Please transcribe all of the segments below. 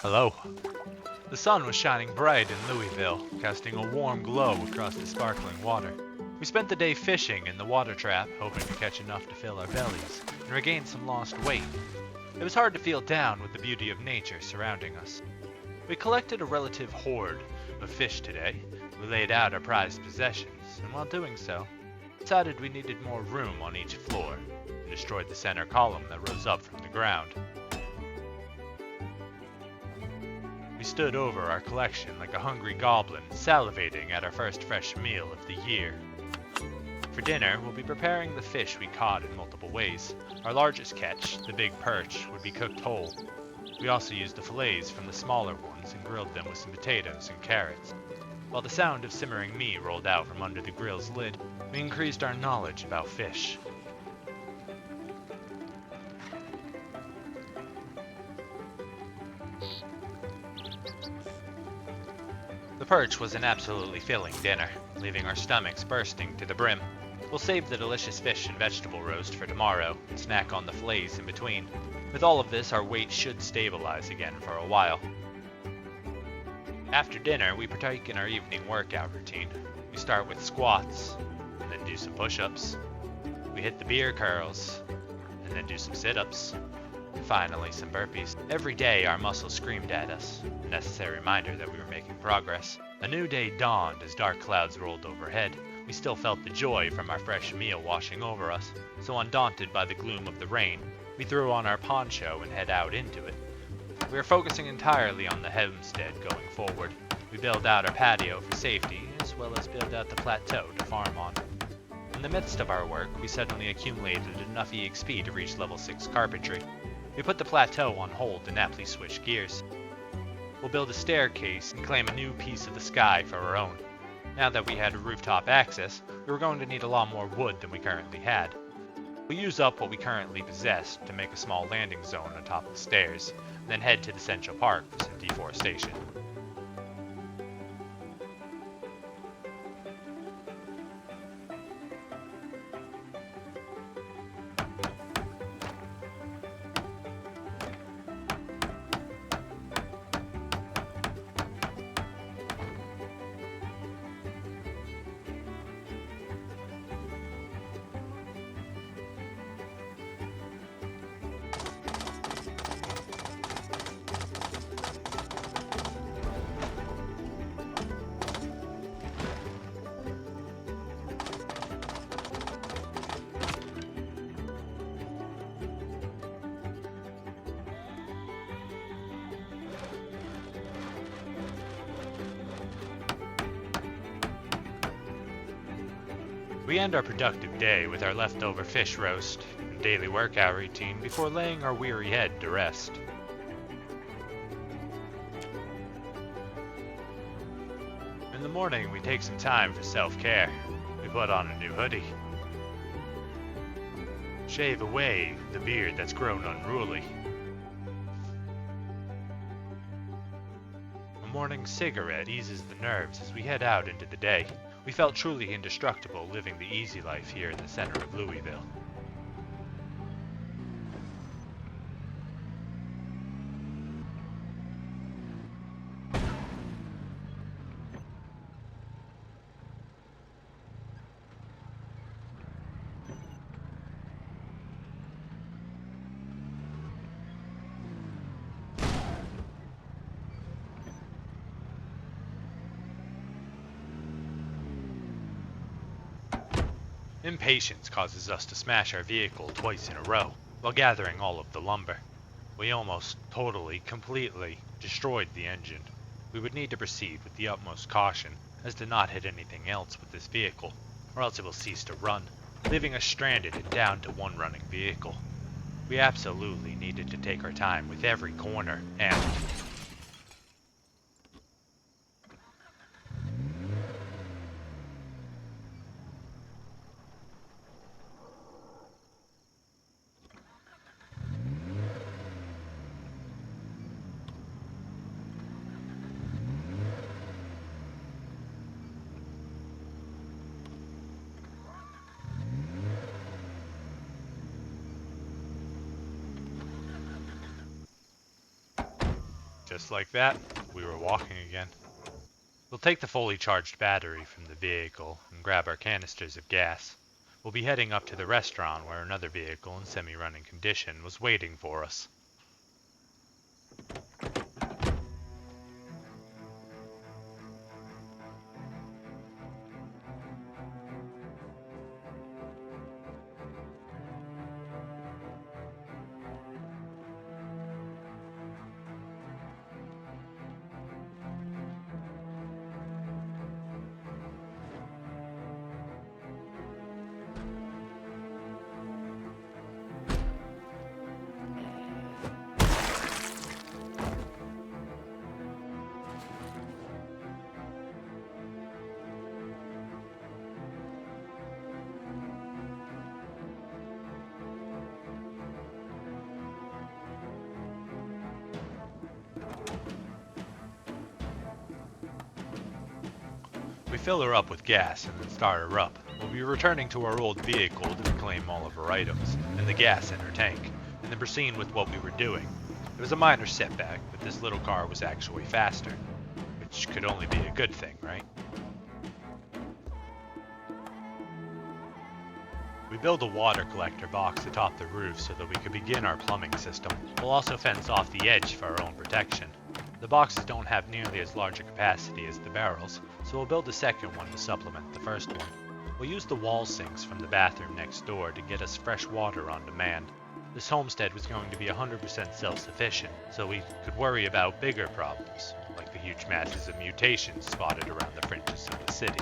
Hello. The sun was shining bright in Louisville, casting a warm glow across the sparkling water. We spent the day fishing in the water trap, hoping to catch enough to fill our bellies and regain some lost weight. It was hard to feel down with the beauty of nature surrounding us. We collected a relative hoard of fish today. We laid out our prized possessions, and while doing so, decided we needed more room on each floor, and destroyed the center column that rose up from the ground. We stood over our collection like a hungry goblin, salivating at our first fresh meal of the year. For dinner, we'll be preparing the fish we caught in multiple ways. Our largest catch, the big perch, would be cooked whole. We also used the fillets from the smaller ones and grilled them with some potatoes and carrots. While the sound of simmering meat rolled out from under the grill's lid, we increased our knowledge about fish. The perch was an absolutely filling dinner, leaving our stomachs bursting to the brim. We'll save the delicious fish and vegetable roast for tomorrow, and snack on the fillets in between. With all of this, our weight should stabilize again for a while. After dinner, we partake in our evening workout routine. We start with squats, and then do some push-ups. We hit the beer curls, and then do some sit-ups. And finally, some burpees. Every day, our muscles screamed at us, a necessary reminder that we were making progress. A new day dawned as dark clouds rolled overhead. We still felt the joy from our fresh meal washing over us, so undaunted by the gloom of the rain, we threw on our poncho and head out into it. We are focusing entirely on the homestead going forward. We build out our patio for safety, as well as build out the plateau to farm on. In the midst of our work, we suddenly accumulated enough EXP to reach level 6 carpentry. We put the plateau on hold and aptly switched gears. We'll build a staircase and claim a new piece of the sky for our own. Now that we had rooftop access, we were going to need a lot more wood than we currently had. We'll use up what we currently possessed to make a small landing zone on top of the stairs, and then head to the Central Park for some deforestation. We end our productive day with our leftover fish roast and daily workout routine before laying our weary head to rest. In the morning, we take some time for self-care. We put on a new hoodie. Shave away the beard that's grown unruly. A morning cigarette eases the nerves as we head out into the day. We felt truly indestructible living the easy life here in the center of Louisville. Impatience causes us to smash our vehicle twice in a row while gathering all of the lumber. We almost completely destroyed the engine. We would need to proceed with the utmost caution as to not hit anything else with this vehicle, or else it will cease to run, leaving us stranded and down to one running vehicle. We absolutely needed to take our time with every corner and... Just like that, we were walking again. We'll take the fully charged battery from the vehicle and grab our canisters of gas. We'll be heading up to the restaurant where another vehicle in semi-running condition was waiting for us. We fill her up with gas and then start her up. We'll be returning to our old vehicle to reclaim all of her items, and the gas in her tank, and then proceed with what we were doing. It was a minor setback, but this little car was actually faster, which could only be a good thing, right? We build a water collector box atop the roof so that we could begin our plumbing system. We'll also fence off the edge for our own protection. The boxes don't have nearly as large a capacity as the barrels, so we'll build a second one to supplement the first one. We'll use the wall sinks from the bathroom next door to get us fresh water on demand. This homestead was going to be 100% self-sufficient, so we could worry about bigger problems, like the huge masses of mutations spotted around the fringes of the city.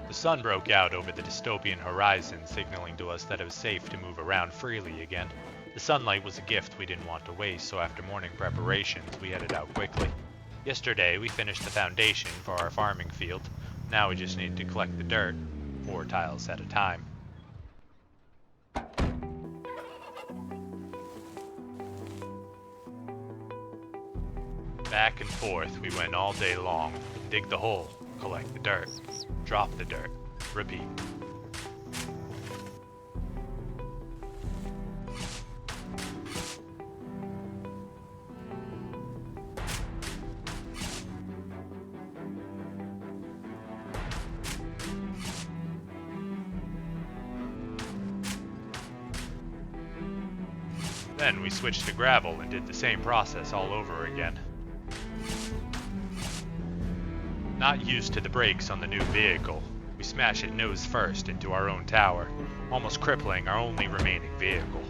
The sun broke out over the dystopian horizon, signaling to us that it was safe to move around freely again. The sunlight was a gift we didn't want to waste, so after morning preparations, we headed out quickly. Yesterday, we finished the foundation for our farming field. Now we just need to collect the dirt, 4 tiles at a time. Back and forth we went all day long. Dig the hole, collect the dirt, drop the dirt, repeat. Then we switched to gravel and did the same process all over again. Not used to the brakes on the new vehicle, we smash it nose first into our own tower, almost crippling our only remaining vehicle.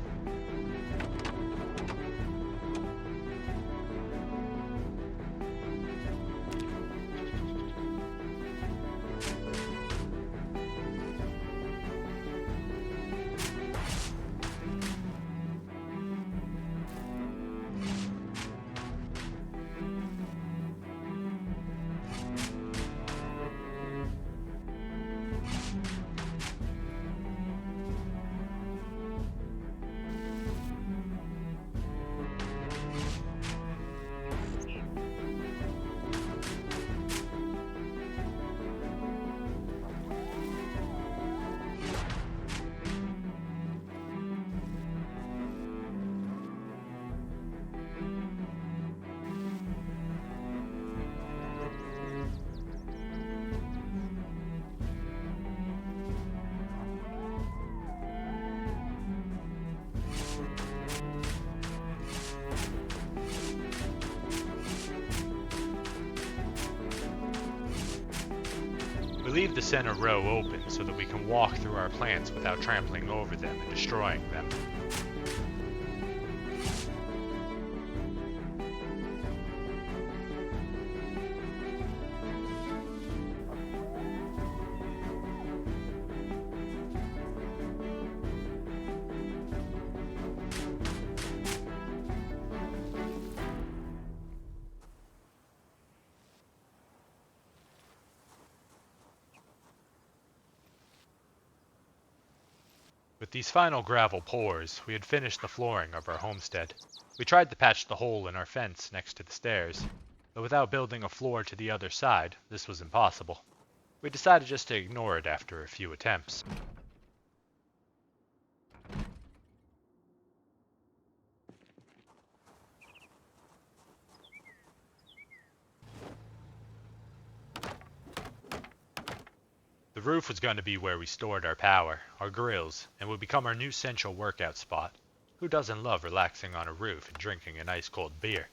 We leave the center row open so that we can walk through our plants without trampling over them and destroying them. With these final gravel pours, we had finished the flooring of our homestead. We tried to patch the hole in our fence next to the stairs, but without building a floor to the other side, this was impossible. We decided just to ignore it after a few attempts. The roof was going to be where we stored our power, our grills, and would become our new central workout spot. Who doesn't love relaxing on a roof and drinking an ice-cold beer?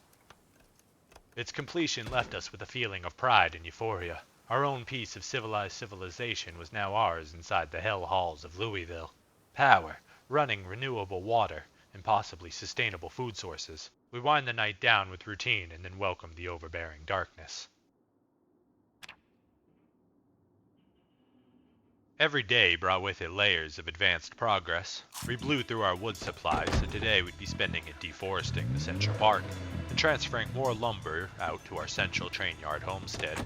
Its completion left us with a feeling of pride and euphoria. Our own piece of civilized civilization was now ours inside the hell halls of Louisville. Power, running renewable water, and possibly sustainable food sources. We wind the night down with routine and then welcome the overbearing darkness. Every day brought with it layers of advanced progress. We blew through our wood supplies, and today we'd be spending it deforesting the Central Park and transferring more lumber out to our central train yard homestead.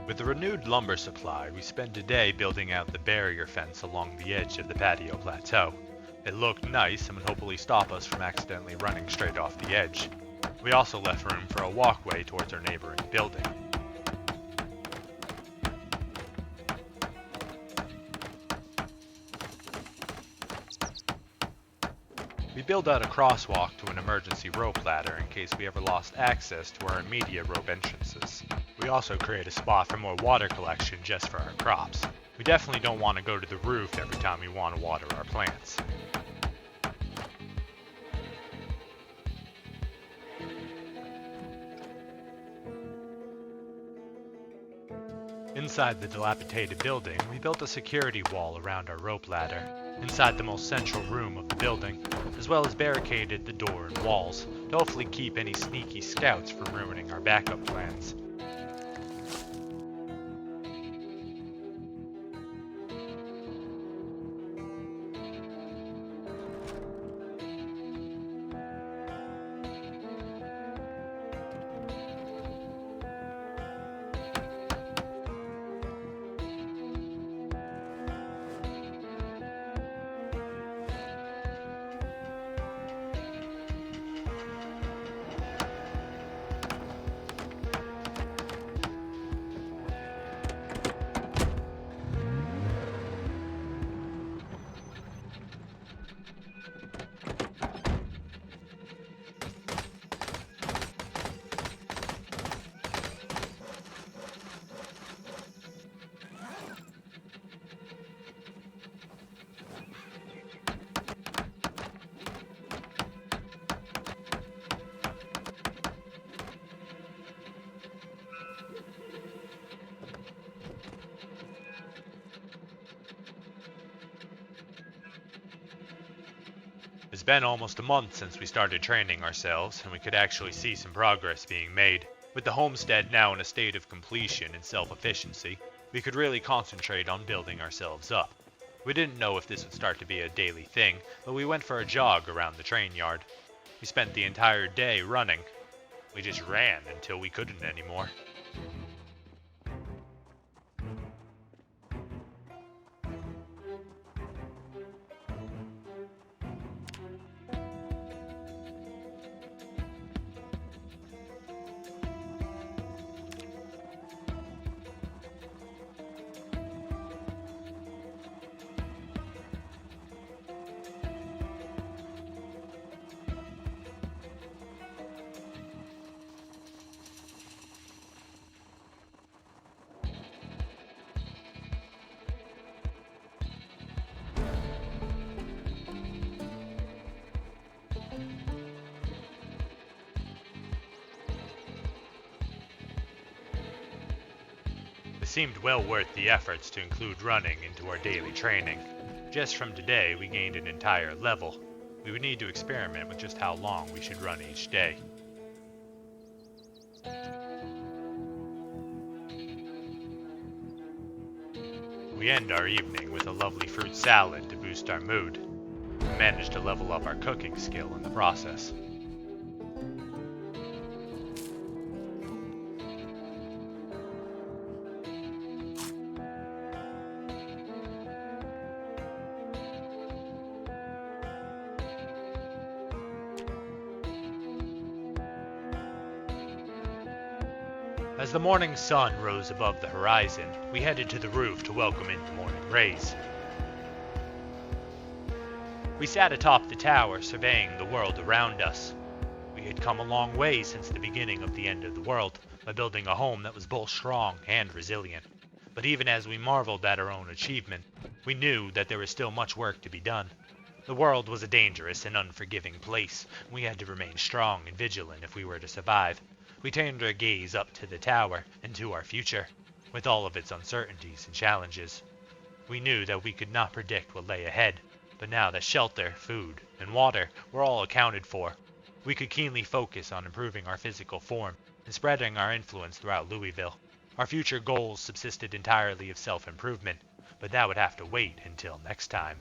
With the renewed lumber supply, we spent a day building out the barrier fence along the edge of the patio plateau. It looked nice and would hopefully stop us from accidentally running straight off the edge. We also left room for a walkway towards our neighboring building. We built out a crosswalk to an emergency rope ladder in case we ever lost access to our immediate rope entrances. We also create a spot for more water collection just for our crops. We definitely don't want to go to the roof every time we want to water our plants. Inside the dilapidated building, we built a security wall around our rope ladder, inside the most central room of the building, as well as barricaded the door and walls to hopefully keep any sneaky scouts from ruining our backup plans. It's been almost a month since we started training ourselves, and we could actually see some progress being made. With the homestead now in a state of completion and self-efficiency, we could really concentrate on building ourselves up. We didn't know if this would start to be a daily thing, but we went for a jog around the train yard. We spent the entire day running. We just ran until we couldn't anymore. seemed well worth the efforts to include running into our daily training. Just from today, we gained an entire level. We would need to experiment with just how long we should run each day. We end our evening with a lovely fruit salad to boost our mood. We managed to level up our cooking skill in the process. As the morning sun rose above the horizon, we headed to the roof to welcome in the morning rays. We sat atop the tower, surveying the world around us. We had come a long way since the beginning of the end of the world, by building a home that was both strong and resilient. But even as we marveled at our own achievement, we knew that there was still much work to be done. The world was a dangerous and unforgiving place. We had to remain strong and vigilant if we were to survive. We turned our gaze up to the tower and to our future, with all of its uncertainties and challenges. We knew that we could not predict what lay ahead, but now that shelter, food, and water were all accounted for, we could keenly focus on improving our physical form and spreading our influence throughout Louisville. Our future goals subsisted entirely of self-improvement, but that would have to wait until next time.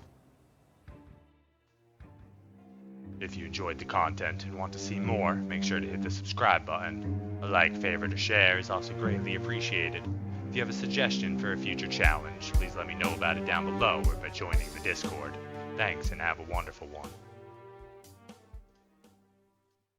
If you enjoyed the content and want to see more, make sure to hit the subscribe button. A like, favorite, or share is also greatly appreciated. If you have a suggestion for a future challenge, please let me know about it down below or by joining the Discord. Thanks and have a wonderful one.